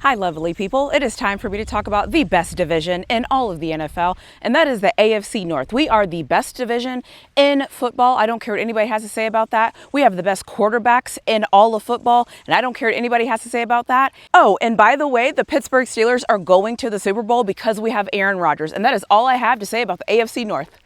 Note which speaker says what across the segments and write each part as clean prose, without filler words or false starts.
Speaker 1: Hi, lovely people. It is time for me to talk about the best division in all of the NFL, and that is the AFC North. We are the best division in football. I don't care what anybody has to say about that. We have the best quarterbacks in all of football, and I don't care what anybody has to say about that. Oh, and by the way, the Pittsburgh Steelers are going to the Super Bowl because we have Aaron Rodgers, and that is all I have to say about the AFC North.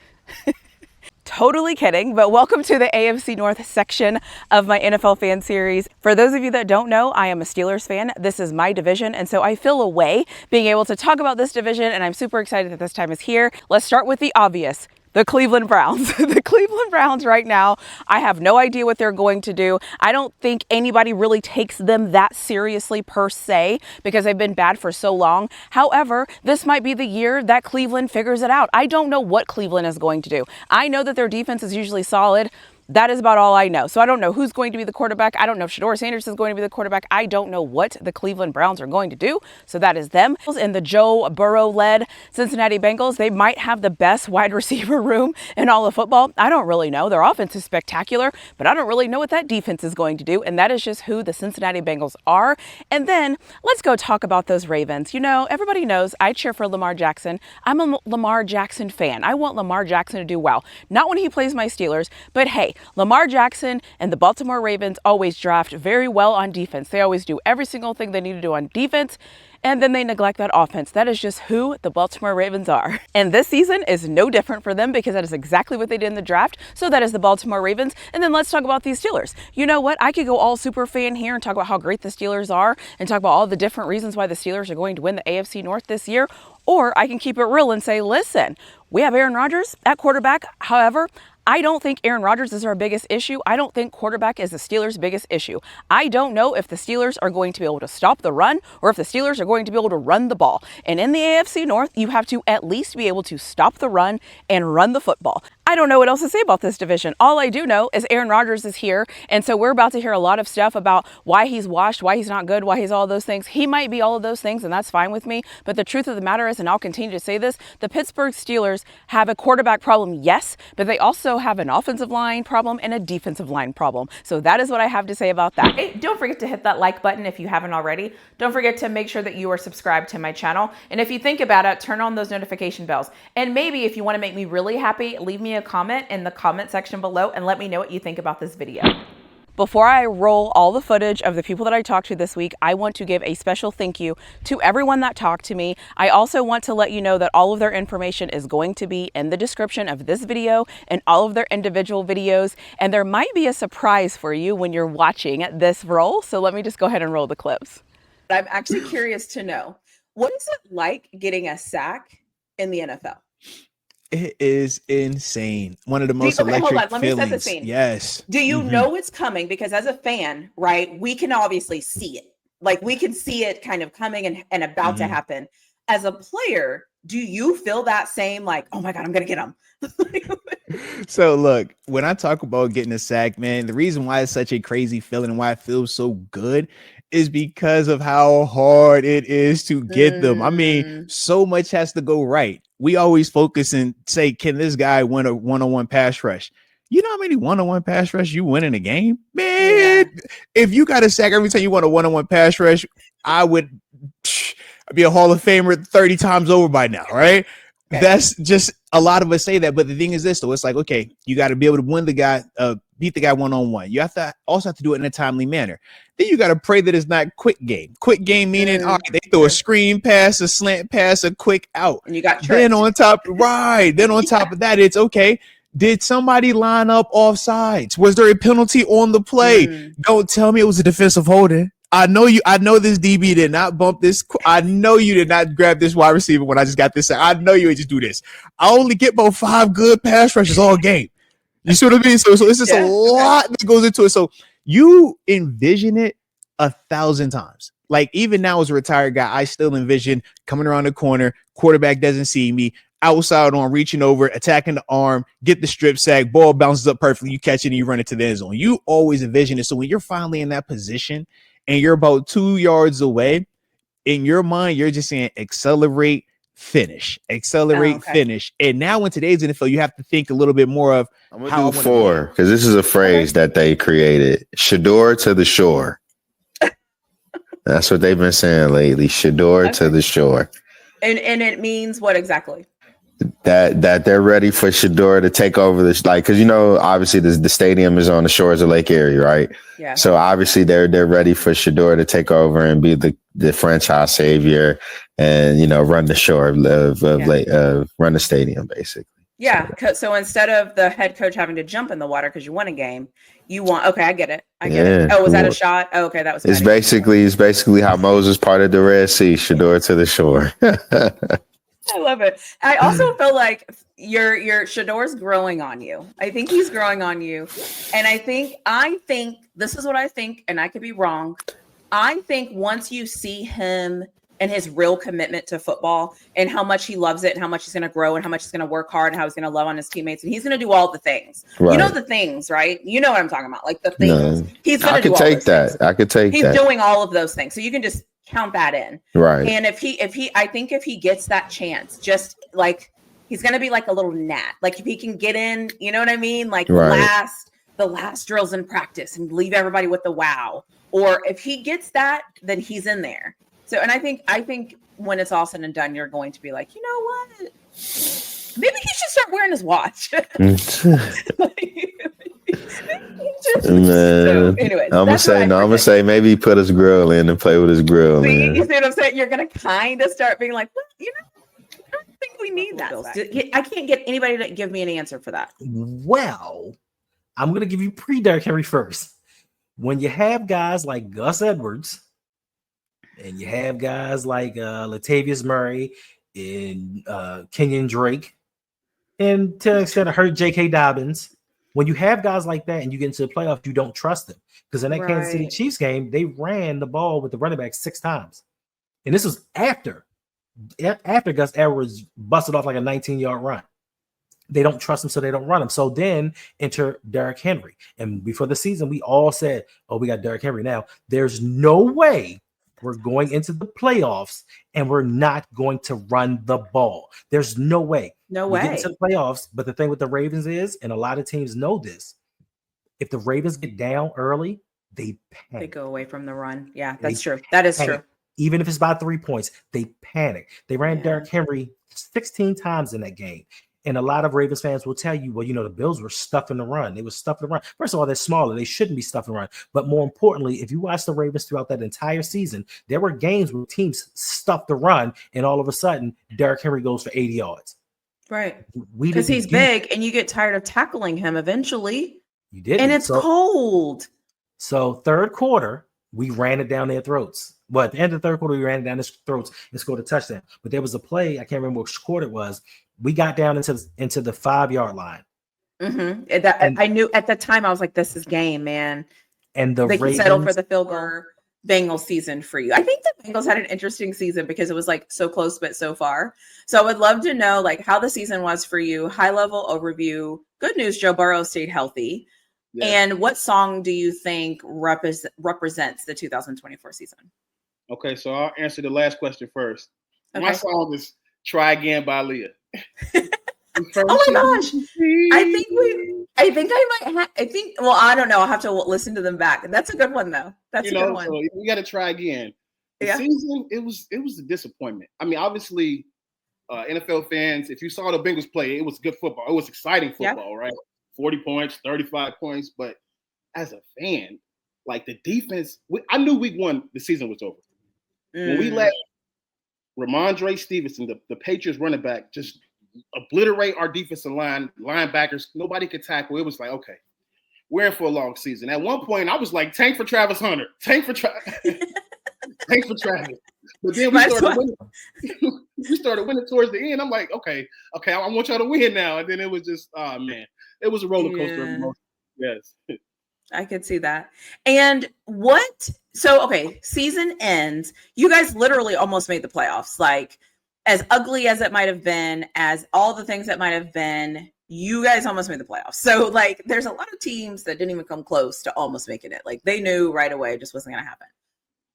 Speaker 1: Totally kidding, but welcome to the AFC North section of my NFL fan series. For those of you that don't know, I am a Steelers fan. This is my division, and so I feel a way being able to talk about this division, and I'm super excited that this time is here. Let's start with the obvious. The Cleveland Browns. The Cleveland Browns right now, I have no idea what they're going to do. I don't think anybody really takes them that seriously per se because they've been bad for so long. However, this might be the year that Cleveland figures it out. I don't know what Cleveland is going to do. I know that their defense is usually solid. That is about all I know. So I don't know who's going to be the quarterback. I don't know if Shedeur Sanders is going to be the quarterback. I don't know what the Cleveland Browns are going to do. So that is them. In the Joe Burrow-led Cincinnati Bengals, they might have the best wide receiver room in all of football. I don't really know. Their offense is spectacular, but I don't really know what that defense is going to do. And that is just who the Cincinnati Bengals are. And then let's go talk about those Ravens. You know, everybody knows I cheer for Lamar Jackson. I'm a Lamar Jackson fan. I want Lamar Jackson to do well. Not when he plays my Steelers, but hey, Lamar Jackson and the Baltimore Ravens always draft very well on defense. They always do every single thing they need to do on defense, and then they neglect that offense. That is just who the Baltimore Ravens are. And this season is no different for them because that is exactly what they did in the draft. So that is the Baltimore Ravens. And then let's talk about these Steelers. You know what? I could go all super fan here and talk about how great the Steelers are and talk about all the different reasons why the Steelers are going to win the AFC North this year. Or I can keep it real and say, listen, we have Aaron Rodgers at quarterback. However, I don't think Aaron Rodgers is our biggest issue. I don't think quarterback is the Steelers' biggest issue. I don't know if the Steelers are going to be able to stop the run or if the Steelers are going to be able to run the ball. And in the AFC North, you have to at least be able to stop the run and run the football. I don't know what else to say about this division. All I do know is Aaron Rodgers is here. And so we're about to hear a lot of stuff about why he's washed, why he's not good, why he's all those things. He might be all of those things, and that's fine with me. But the truth of the matter is, and I'll continue to say this, the Pittsburgh Steelers have a quarterback problem, yes, but they also have an offensive line problem and a defensive line problem. So that is what I have to say about that. Hey, don't forget to hit that like button if you haven't already. Don't forget to make sure that you are subscribed to my channel. And if you think about it, turn on those notification bells. And maybe if you want to make me really happy, leave me a comment in the comment section below and let me know what you think about this video. Before I roll all the footage of the people that I talked to this week, I want to give a special thank you to everyone that talked to me. I also want to let you know that all of their information is going to be in the description of this video and all of their individual videos. And there might be a surprise for you when you're watching this roll. So let me just go ahead and roll the clips.
Speaker 2: I'm actually curious to know, what is it like getting a sack in the NFL?
Speaker 3: It is insane. One of the most electric
Speaker 2: hold on. Let
Speaker 3: feelings.
Speaker 2: me set the scene.
Speaker 3: Yes.
Speaker 2: Do you know it's coming? Because as a fan, right, we can obviously see it. Like we can see it kind of coming and about to happen. As a player, do you feel that same like, oh my God, I'm going to get him?
Speaker 3: So look, when I talk about getting a sack, man, the reason why it's such a crazy feeling and why it feels so good is because of how hard it is to get them. I mean, so much has to go right. We always focus and say, can this guy win a one-on-one pass rush? You know how many one-on-one pass rush you win in a game? Man, if you got a sack every time you won a one-on-one pass rush, I would be a Hall of Famer 30 times over by now, right? Okay. That's just a lot of us say that. But the thing is this, though, it's like, okay, you got to be able to win the guy, beat the guy one-on-one. You have to also have to do it in a timely manner. Then you got to pray that it's not quick game. Quick game meaning all right, they throw a screen pass, a slant pass, a quick out.
Speaker 2: And you got tricked.
Speaker 3: Then on top, right. Then on top of that, it's okay. Did somebody line up offsides? Was there a penalty on the play? Don't tell me it was a defensive holding. I know this DB did not bump this. I know you did not grab this wide receiver when I just got this. I know you would just do this. I only get about 5 good pass rushes all game. You see what I mean? So it's just a lot that goes into it. So you envision it 1,000 times. Like even now as a retired guy, I still envision coming around the corner, quarterback doesn't see me, outside on, reaching over, attacking the arm, get the strip sack, ball bounces up perfectly, you catch it and you run it to the end zone. You always envision it. So when you're finally in that position and you're about 2 yards away, in your mind, you're just saying accelerate, finish, finish. And now in today's NFL, you have to think a little bit more of
Speaker 4: I'm gonna do 4 because this is a phrase that they created. Shedeur to the shore. That's what they've been saying lately. Shador to the shore.
Speaker 2: And it means what exactly?
Speaker 4: That they're ready for Shador to take over this, like, because obviously the stadium is on the shores of Lake Erie, right?
Speaker 2: Yeah.
Speaker 4: So obviously they're ready for Shador to take over and be the franchise savior, and run the shore of run the stadium basically.
Speaker 2: Yeah. So instead of the head coach having to jump in the water because you won a game, you want. Okay, I get it. It. Oh, was that a shot? Oh, okay, that was.
Speaker 4: It's basically how Moses parted the Red Sea. Shador to the shore.
Speaker 2: I love it. I also feel like your Shador's growing on you. I think he's growing on you. And I think this is what I think, and I could be wrong. I think once you see him and his real commitment to football and how much he loves it and how much he's going to grow and how much he's going to work hard and how he's going to love on his teammates and he's going to do all the things.
Speaker 4: Right.
Speaker 2: You know the things, right? You know what I'm talking about. Like the things. He's going to do all those things.
Speaker 4: I could take that.
Speaker 2: He's doing all of those things. So you can just count that in.
Speaker 4: Right.
Speaker 2: And if he gets that chance, just like he's going to be like a little gnat. Like if he can get in, you know what I mean? Like the last drills in practice and leave everybody with the wow. Or if he gets that, then he's in there. So, and I think when it's all said and done, you're going to be like, you know what? Maybe he should start wearing his watch.
Speaker 4: So, anyways, I'm gonna say maybe he put his grill in and play with his grill.
Speaker 2: You see what I'm saying? You're gonna kind of start being like, well, I don't think we need that. I can't get anybody to give me an answer for that.
Speaker 5: Well, I'm gonna give you pre-Derrick Henry first. When you have guys like Gus Edwards and you have guys like Latavius Murray and Kenyon Drake, and to an extent, I heard J.K. Dobbins. When you have guys like that and you get into the playoffs, you don't trust them. Because in that Kansas City Chiefs game, they ran the ball with the running back 6 times. And this was after Gus Edwards busted off like a 19-yard run. They don't trust him, so they don't run him. So then enter Derrick Henry. And before the season, we all said, oh, we got Derrick Henry now. There's no way we're going into the playoffs and we're not going to run the ball. There's no way.
Speaker 2: No way.
Speaker 5: We get into the playoffs, but the thing with the Ravens is, and a lot of teams know this, if the Ravens get down early, they panic.
Speaker 2: They go away from the run. Yeah, that's true. That is true.
Speaker 5: Even if it's by 3 points, they panic. They ran Derrick Henry 16 times in that game. And a lot of Ravens fans will tell you, well, the Bills were stuffing the run. They were stuffing the run. First of all, they're smaller. They shouldn't be stuffing the run. But more importantly, if you watch the Ravens throughout that entire season, there were games where teams stuffed the run, and all of a sudden, Derrick Henry goes for 80 yards.
Speaker 2: Right. Because he's big, and you get tired of tackling him eventually.
Speaker 5: You did.
Speaker 2: And it's cold.
Speaker 5: So third quarter, we ran it down their throats. Well, at the end of the third quarter, we ran it down their throats and scored a touchdown. But there was a play, I can't remember which quarter it was. We got down into the 5-yard line.
Speaker 2: Mm-hmm. I knew at the time, I was like, this is game, man.
Speaker 5: And they
Speaker 2: can settle for the field goal. Bengals season for you. I think the Bengals had an interesting season because it was like so close but so far. So I would love to know like how the season was for you, high level overview. Good news, Joe Burrow stayed healthy. Yeah. And what song do you think represents the 2024 season?
Speaker 6: Okay, so I'll answer the last question first. Okay. My song is "Try Again" by Leah.
Speaker 2: Oh my gosh! Well, I don't know. I'll have to listen to them back. That's a good one, though. That's a good one.
Speaker 6: So we got to try again. The season, it was a disappointment. I mean, obviously, NFL fans, if you saw the Bengals play, it was good football. It was exciting football, right? 40 points, 35 points. But as a fan, like the defense, I knew week 1 the season was over. When we let Ramondre Stevenson, the Patriots running back, just obliterate our defensive linebackers. Nobody could tackle. It was like, okay, we're in for a long season. At one point, I was like, tank for Travis Hunter. Tank for Travis. But then we started winning. We started winning towards the end. I'm like, okay, I want y'all to win now. And then it was just, oh, man. It was a roller coaster of emotion. Yes.
Speaker 2: I could see that. And season ends. You guys literally almost made the playoffs. Like, as ugly as it might have been, as all the things that might have been, you guys almost made the playoffs. So, like, there's a lot of teams that didn't even come close to almost making it. Like, they knew right away it just wasn't going to happen.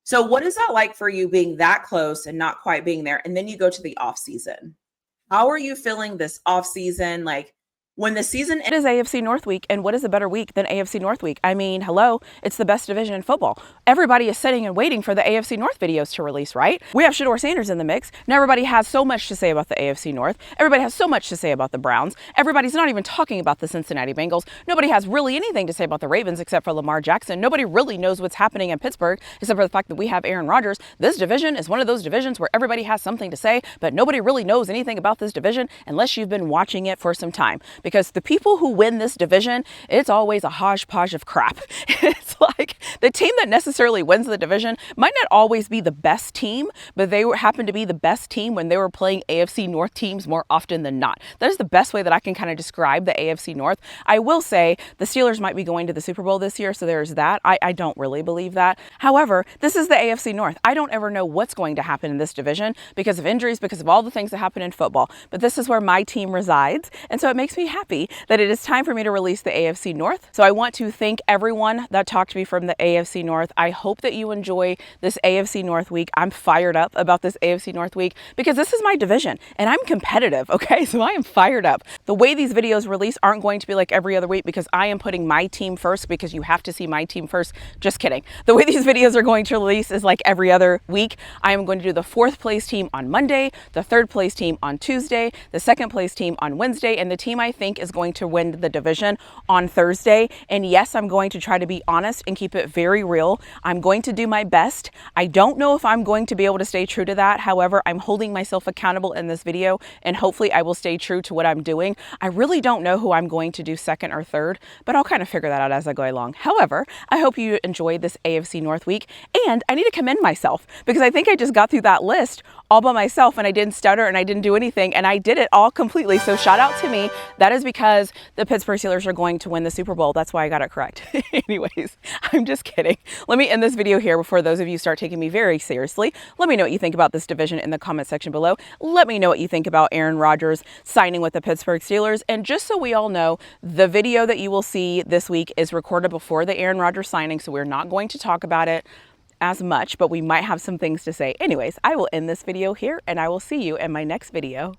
Speaker 2: So, what is that like for you being that close and not quite being there? And then you go to the off season. How are you feeling this off season? Like, when the season
Speaker 1: It is AFC North week, and what is a better week than AFC North week? I mean, hello, it's the best division in football. Everybody is sitting and waiting for the AFC North videos to release, right? We have Shedeur Sanders in the mix. Now everybody has so much to say about the AFC North. Everybody has so much to say about the Browns. Everybody's not even talking about the Cincinnati Bengals. Nobody has really anything to say about the Ravens except for Lamar Jackson. Nobody really knows what's happening in Pittsburgh except for the fact that we have Aaron Rodgers. This division is one of those divisions where everybody has something to say, but nobody really knows anything about this division unless you've been watching it for some time. Because the people who win this division, it's always a hodgepodge of crap. It's like the team that necessarily wins the division might not always be the best team, but they happen to be the best team when they were playing AFC North teams more often than not. That is the best way that I can kind of describe the AFC North. I will say the Steelers might be going to the Super Bowl this year, so there's that. I don't really believe that. However, this is the AFC North. I don't ever know what's going to happen in this division because of injuries, because of all the things that happen in football. But this is where my team resides, and so it makes me happy that it is time for me to release the AFC North. So I want to thank everyone that talked to me from the AFC North. I hope that you enjoy this AFC North week. I'm fired up about this AFC North week because this is my division and I'm competitive, okay? So I am fired up. The way these videos release aren't going to be like every other week because I am putting my team first because you have to see my team first. Just kidding. The way these videos are going to release is like every other week. I am going to do the 4th place team on Monday, the 3rd place team on Tuesday, the 2nd place team on Wednesday, and the team I think is going to win the division on Thursday. And yes, I'm going to try to be honest and keep it very real. I'm going to do my best. I don't know if I'm going to be able to stay true to that. However, I'm holding myself accountable in this video and hopefully I will stay true to what I'm doing. I really don't know who I'm going to do 2nd or 3rd, but I'll kind of figure that out as I go along. However, I hope you enjoyed this AFC North week, and I need to commend myself because I think I just got through that list all by myself and I didn't stutter and I didn't do anything and I did it all completely. So shout out to me. That is because the Pittsburgh Steelers are going to win the Super Bowl. That's why I got it correct. Anyways, I'm just kidding. Let me end this video here before those of you start taking me very seriously. Let me know what you think about this division in the comment section below. Let me know what you think about Aaron Rodgers signing with the Pittsburgh Steelers. And just so we all know, the video that you will see this week is recorded before the Aaron Rodgers signing, so we're not going to talk about it as much, but we might have some things to say. Anyways, I will end this video here and I will see you in my next video.